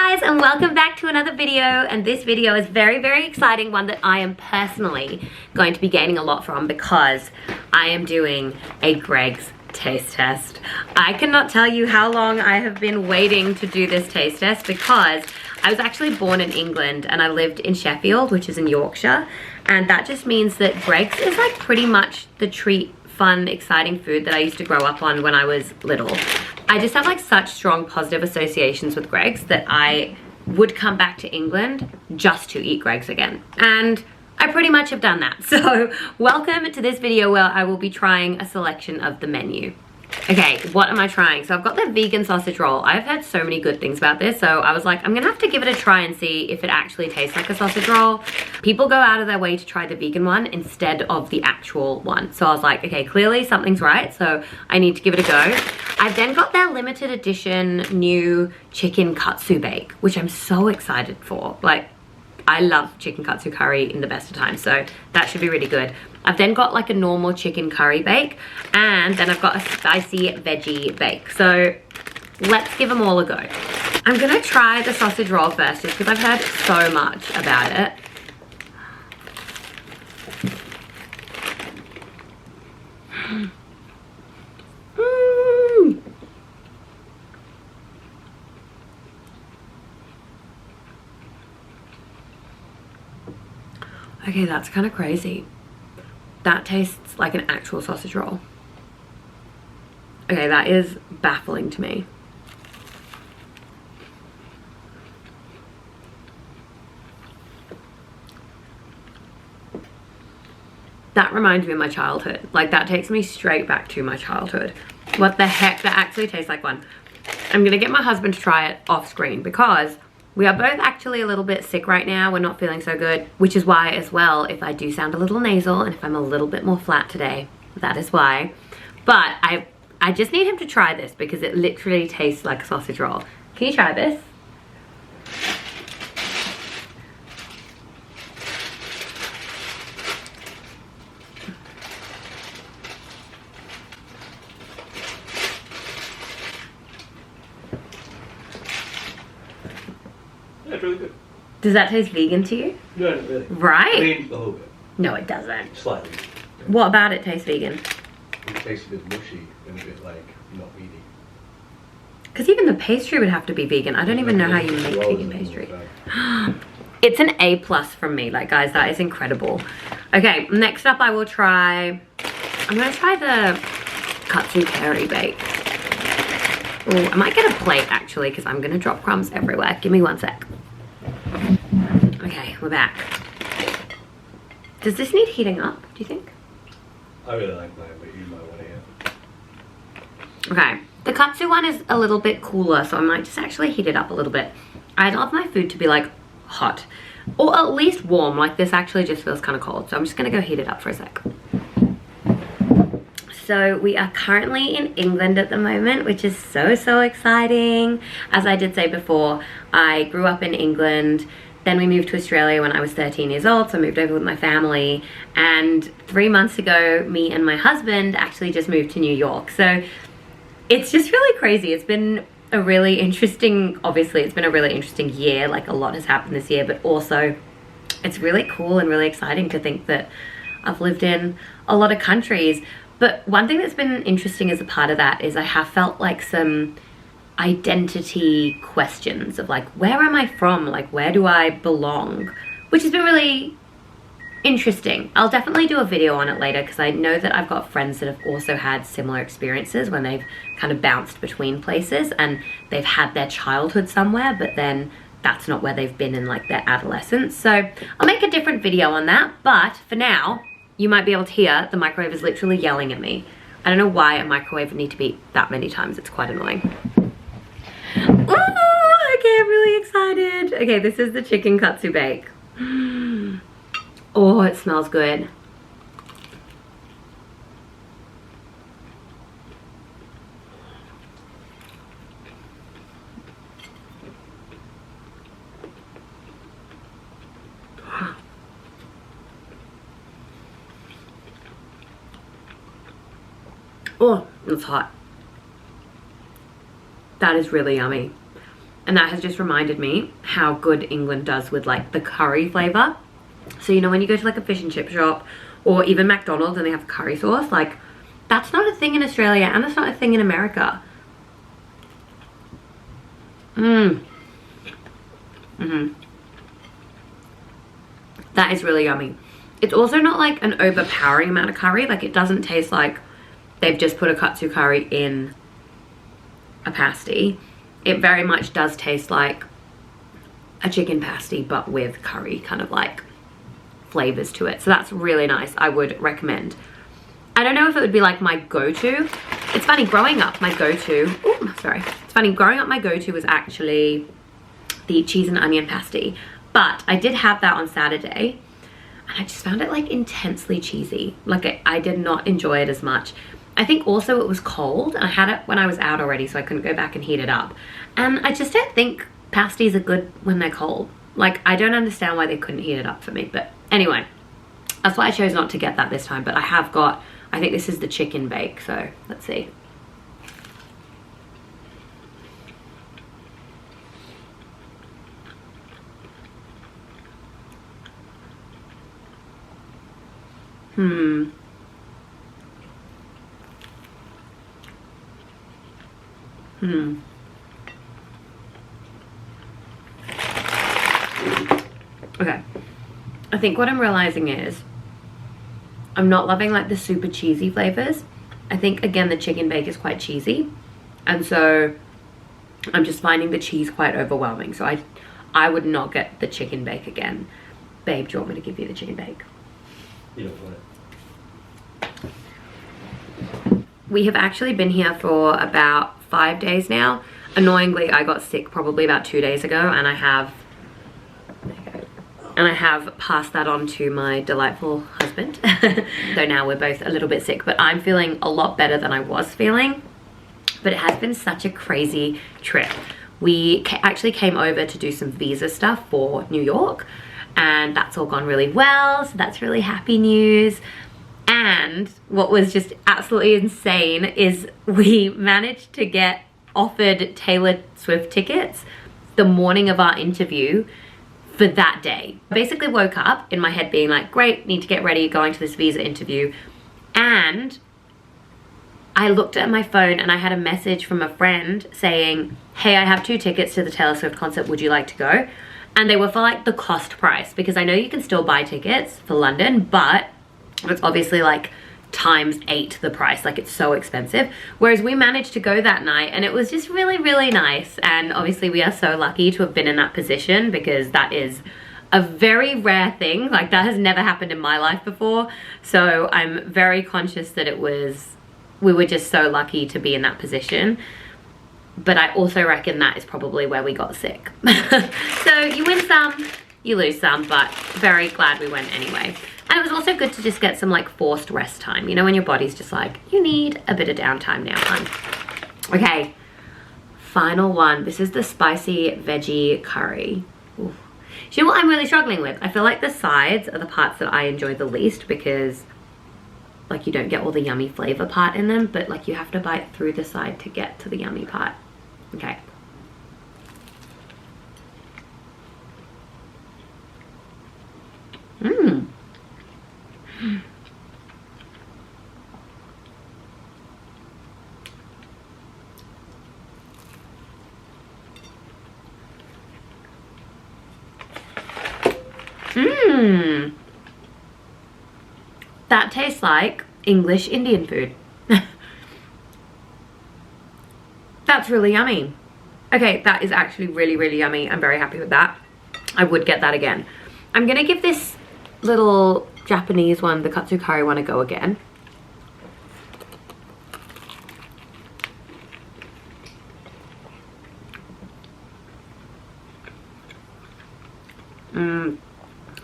guys, and welcome back to another video. And this video is very exciting, one that I am personally going to be gaining a lot from because I am doing a GREGGS taste test. I cannot tell you how long I have been waiting to do this taste test because I was actually born in England and I lived in Sheffield, which is in Yorkshire, and that just means that GREGGS is like pretty much the treat, fun, exciting food that I used to grow up on when I was little. I just have like such strong positive associations with GREGGS that I would come back to England just to eat GREGGS again. And I pretty much have done that. So welcome to this video where I will be trying a selection of the menu. Okay, what am I trying? So I've got the vegan sausage roll. I've heard so many good things about this, so I was like, I'm gonna have to give it a try and see if it actually tastes like a sausage roll. People go out of their way to try the vegan one instead of the actual one. So I was like, okay, clearly something's right, so I need to give it a go. I've then got their limited edition new chicken katsu bake, which I'm so excited for. Like, I love chicken katsu curry in the best of times, so that should be really good. I've then got like a normal chicken curry bake, and then I've got a spicy veggie bake. So let's give them all a go. I'm gonna try the sausage roll first just because I've heard so much about it. Okay, that's kind of crazy. That tastes like an actual sausage roll. Okay, that is baffling to me. That reminds me of my childhood. Like, that takes me straight back to my childhood. What the heck? That actually tastes like one. I'm gonna get my husband to try it off screen because we are both actually a little bit sick right now. We're not feeling so good, which is why as well, if I do sound a little nasal and if I'm a little bit more flat today, that is why. But I just need him to try this because it literally tastes like a sausage roll. Can you try this? Yeah, it's really good. Does that taste vegan to you? No, not really. Right? I mean, a little bit. No, it doesn't. Slightly. What about it tastes vegan? It tastes a bit mushy and a bit like not meaty. Because even the pastry would have to be vegan. I don't even know how you make vegan pastry. It's an A+ from me. Like, guys, that is incredible. Okay, next up I will try... I'm going to try the katsu curry bake. Oh, I might get a plate, actually, because I'm going to drop crumbs everywhere. Give me one sec. Okay, we're back. Does this need heating up, do you think? I really like mine, but you might want to. Okay, the katsu one is a little bit cooler, so I might just actually heat it up a little bit. I love my food to be like hot, or at least warm. Like, this actually just feels kind of cold, so I'm just gonna go heat it up for a sec. So we are currently in England at the moment, which is so exciting. As I did say before, I grew up in England. Then we moved to Australia when I was 13 years old, so I moved over with my family. And 3 months ago, me and my husband actually just moved to New York. So it's just really crazy. It's been a really interesting, obviously it's been a really interesting year. Like, a lot has happened this year, but also it's really cool and really exciting to think that I've lived in a lot of countries. But one thing that's been interesting as a part of that is I have felt like some identity questions of like, where am I from? Like, where do I belong? Which has been really interesting. I'll definitely do a video on it later because I know that I've got friends that have also had similar experiences when they've kind of bounced between places and they've had their childhood somewhere, but then that's not where they've been in like their adolescence. So I'll make a different video on that, but for now, you might be able to hear the microwave is literally yelling at me. I don't know why a microwave would need to beep that many times. It's quite annoying. Oh, okay, I'm really excited. Okay, this is the chicken katsu bake. Oh, it smells good. Oh, it's hot. That is really yummy. And that has just reminded me how good England does with like the curry flavor. So you know when you go to like a fish and chip shop or even McDonald's and they have curry sauce, like that's not a thing in Australia and that's not a thing in America. That is really yummy. It's also not like an overpowering amount of curry. Like it doesn't taste like they've just put a katsu curry in a pasty. It very much does taste like a chicken pasty but with curry kind of like flavors to it. So that's really nice. I would recommend. I don't know if it would be like my go-to. It's funny, growing up my go-to, it's funny, growing up my go-to was actually the cheese and onion pasty. But I did have that on Saturday and I just found it like intensely cheesy. Like I did not enjoy it as much. I think also it was cold. I had it when I was out already, so I couldn't go back and heat it up. And I just don't think pasties are good when they're cold. Like, I don't understand why they couldn't heat it up for me. But anyway, that's why I chose not to get that this time. But I have got, I think this is the chicken bake. So let's see. Okay, I think what I'm realizing is I'm not loving like the super cheesy flavors. I think again the chicken bake is quite cheesy, and so I'm just finding the cheese quite overwhelming. So I would not get the chicken bake again. Babe, do you want me to give you the chicken bake? You don't want it. We have actually been here for about 5 days now. Annoyingly, I got sick probably about 2 days ago, and I have passed that on to my delightful husband. So now we're both a little bit sick, but I'm feeling a lot better than I was feeling. But it has been such a crazy trip. We actually came over to do some visa stuff for New York, and that's all gone really well, so that's really happy news. And what was just absolutely insane is we managed to get offered Taylor Swift tickets the morning of our interview for that day. I basically woke up in my head being like, great, need to get ready, going to this visa interview. And I looked at my phone and I had a message from a friend saying, hey, I have 2 tickets to the Taylor Swift concert, would you like to go? And they were for like the cost price, because I know you can still buy tickets for London, but it's obviously like times 8 the price, like it's so expensive. Whereas we managed to go that night and it was just really, really nice. And obviously we are so lucky to have been in that position, because that is a very rare thing. Like that has never happened in my life before. So I'm very conscious that we were just so lucky to be in that position. But I also reckon that is probably where we got sick. So you win some, you lose some, but very glad we went anyway. And it was also good to just get some like forced rest time. You know, when your body's just like, you need a bit of downtime now, hon. Okay, final one. This is the spicy veggie curry. Ooh. You know what I'm really struggling with? I feel like the sides are the parts that I enjoy the least, because like you don't get all the yummy flavor part in them, but like you have to bite through the side to get to the yummy part. Okay. That tastes like English Indian food. That's really yummy. Okay, that is actually really, really yummy. I'm very happy with that. I would get that again. I'm gonna give this little Japanese one, the katsu curry one, a go again.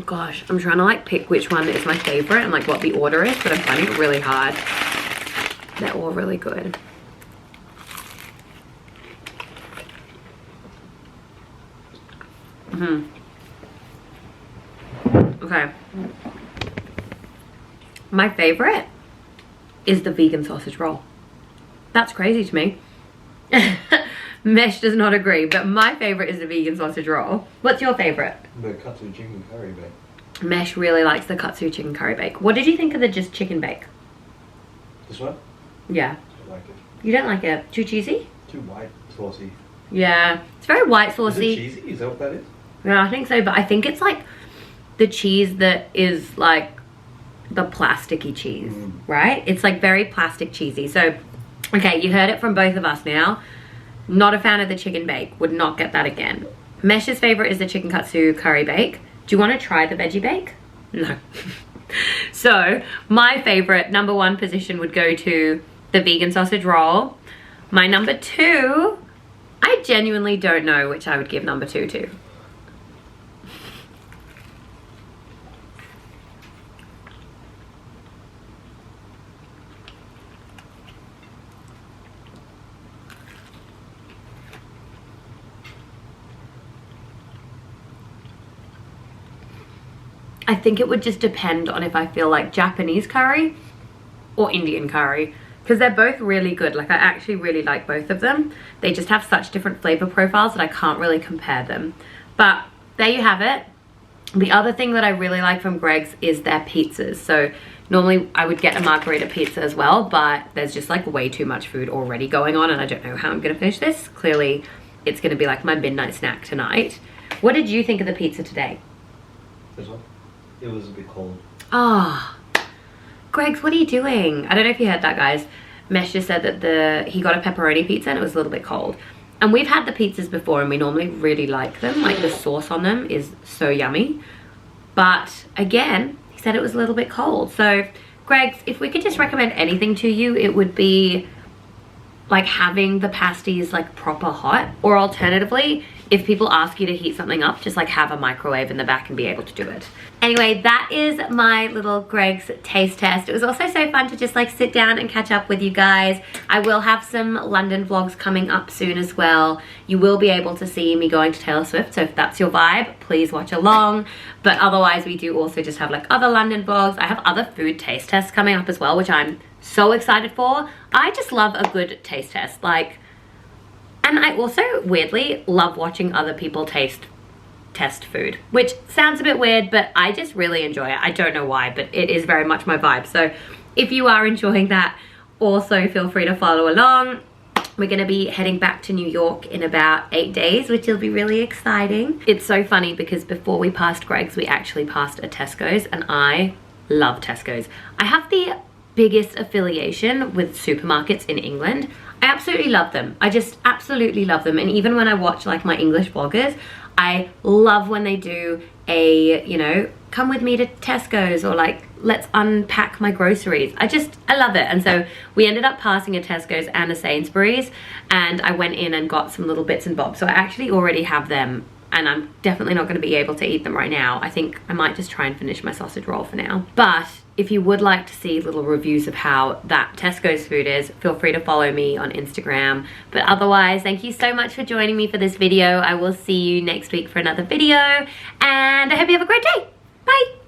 Gosh, I'm trying to like pick which one is my favorite and like what the order is, but I'm finding it really hard. They're all really good. Okay. My favorite is the vegan sausage roll. That's crazy to me. Mesh does not agree, but my favorite is the vegan sausage roll. What's your favorite? The katsu chicken curry bake. Mesh really likes the katsu chicken curry bake. What did you think of the just chicken bake? This one? Yeah. I like it. You don't like it? Too cheesy? Too white, saucy. Yeah. It's very white saucy. Is it cheesy? Is that what that is? Yeah, I think so, but I think it's like the cheese that is like the plasticky cheese, right? It's like very plastic cheesy. So, okay, you heard it from both of us now. Not a fan of the chicken bake. Would not get that again. Mesh's favorite is the chicken katsu curry bake. Do you want to try the veggie bake? No. So, my favorite number 1 position would go to the vegan sausage roll. My number 2, I genuinely don't know which I would give number 2 to. I think it would just depend on if I feel like Japanese curry or Indian curry, because they're both really good. Like, I actually really like both of them. They just have such different flavor profiles that I can't really compare them. But there you have it. The other thing that I really like from GREGGS is their pizzas. So normally I would get a margarita pizza as well, but there's just like way too much food already going on and I don't know how I'm gonna finish this. Clearly it's gonna be like my midnight snack tonight. What did you think of the pizza today? This one? It was a bit cold. Ah, oh, GREGGS, what are you doing? I don't know if you heard that, guys. Mesh just said that he got a pepperoni pizza and it was a little bit cold. And we've had the pizzas before and we normally really like them. Like, the sauce on them is so yummy. But again, he said it was a little bit cold. So GREGGS, if we could just recommend anything to you, it would be like having the pasties like proper hot, or alternatively, if people ask you to heat something up, just like have a microwave in the back and be able to do it. Anyway, that is my little GREGGS taste test. It was also so fun to just like sit down and catch up with you guys. I will have some London vlogs coming up soon as well. You will be able to see me going to Taylor Swift, so if that's your vibe, please watch along. But otherwise, we do also just have like other London vlogs. I have other food taste tests coming up as well, which I'm so excited for. I just love a good taste test. Like, and I also weirdly love watching other people test food, which sounds a bit weird, but I just really enjoy it. I don't know why, but it is very much my vibe. So if you are enjoying that, also feel free to follow along. We're gonna be heading back to New York in about 8 days, which will be really exciting. It's so funny because before we passed GREGGS, we actually passed a Tesco's, and I love Tesco's. I have the biggest affiliation with supermarkets in England. I absolutely love them. I just absolutely love them. And even when I watch like my English vloggers, I love when they do a, you know, come with me to Tesco's, or like, let's unpack my groceries. I love it. And so we ended up passing a Tesco's and a Sainsbury's, and I went in and got some little bits and bobs. So I actually already have them, and I'm definitely not going to be able to eat them right now. I think I might just try and finish my sausage roll for now. But if you would like to see little reviews of how that Tesco's food is, feel free to follow me on Instagram. But otherwise, thank you so much for joining me for this video. I will see you next week for another video, and I hope you have a great day. Bye.